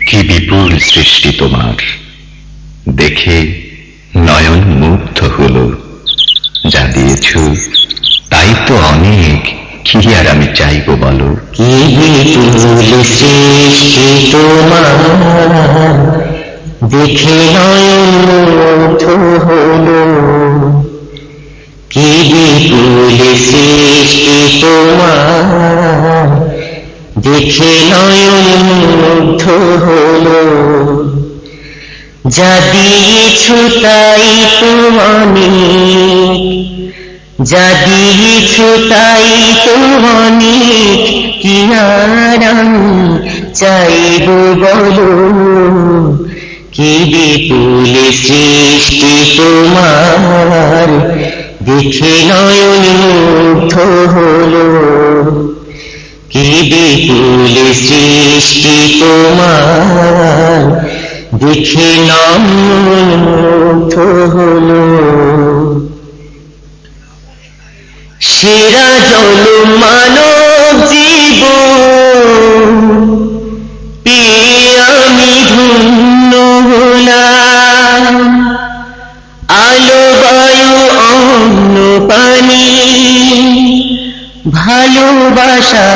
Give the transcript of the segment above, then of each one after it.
কি বিপুল সৃষ্টি তোমার, দেখে নয়ন মুগ্ধ হলো। যা দিয়েছ তাই তো অনেক, কি আর আমি চাইব বলো। কি বিপুল সৃষ্টি তোমার, দেখে নয়ন মুগ্ধ হলো। কি বিপুল সৃষ্টি তোমার, দেখে নয়ন মুগ্ধ হলো। যা দিয়েছ তাই তো অনেক, যা দিয়েছ তাই তো অনেক, কি আর আমি চাইব বলো। কি বিপুল সৃষ্টি তোমার, দেখে নয়ন মুগ্ধ হলো। কি বিপুল সৃষ্টি তোমার, দেখে নয়ন মুগ্ধ হলো। সেরা জল মানব জীবন পেয়ে আমি ধন্য হলাম। আলো বায়ু অন্ন পানি ভালোবাসা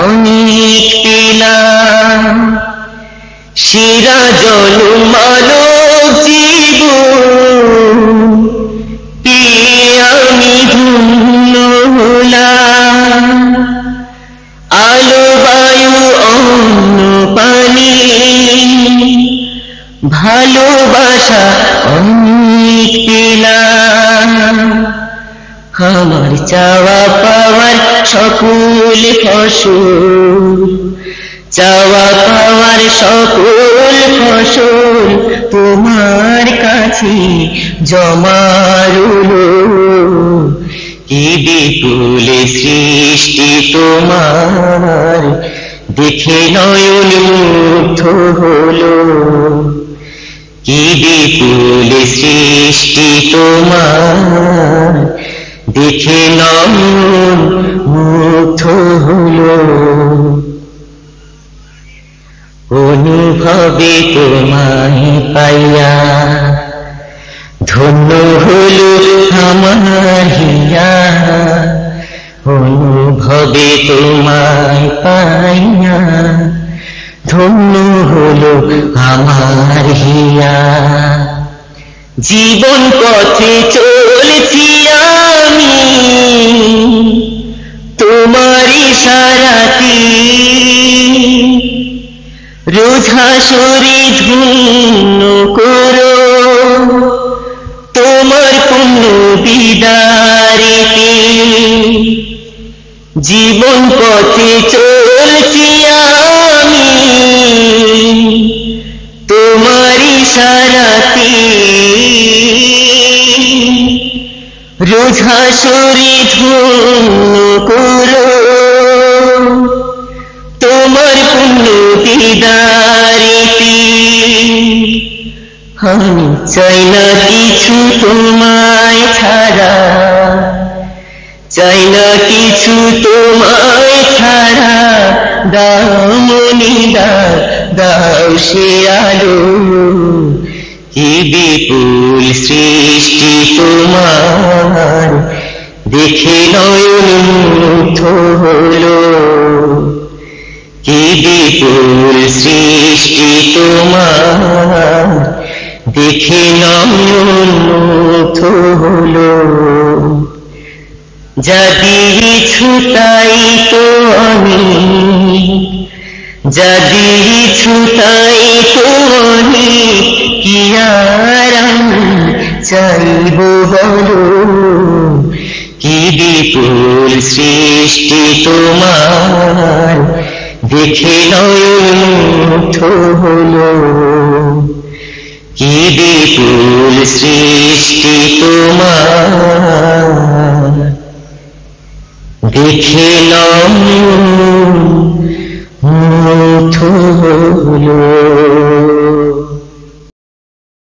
অনেক পেলাম। সেরা জল মানব জীবন পেয়ে আমি ধন্য হলাম। আলো বায়ু অন্ন পানি ভালোবাসা অনেক পেলাম। আমার চাওয়া পাওয়ার সকল ফসল, চাওয়া পাওয়ার সকল ফসল তোমার কাছে জমা রইলো। কি বিপুল সৃষ্টি তোমার, দেখে নয়ন মুগ্ধ হলো। কি বিপুল সৃষ্টি তোমার, দেখে নয়ন মুগ্ধ হলো। অনুভবে তোমায় পাইয়া ধন্য হলো আমার হিয়া। অনুভবে তোমায় পাইয়া ধন্য হলো আমার হিয়া। জীবন পথে চলছি আমি তোমার ইশারাতে, রোজ হাসরে ধন্য করো তোমার পুণ্য দিদারেতে। জীবন পথে চলছি আমি তোমার ইশারাতে, রোজ হাসরে ধন্য করো তোমার পুণ্য দিদারেতে। আমি চাই না কিছু তোমায় ছাড়া, চাই না কিছু তোমায় ছাড়া। দাও মনি দাও, দাও সে আলো। কি বিপুল সৃষ্টি তোমার, দেখে নয়ন মুগ্ধ হলো। কি বিপুল সৃষ্টি তোমার, দেখে নয়ন মুগ্ধ হলো। যা দিয়েছ তাই তো অনেক, যা দিয়েছ তাই তো অনেক, কি আর আমি চাইব বলো। কি বিপুল সৃষ্টি তোমার, দেখে নয়ন মুগ্ধ হলো। কি বিপুল সৃষ্টি তোমার, দেখে নয়ন মুগ্ধ হলো।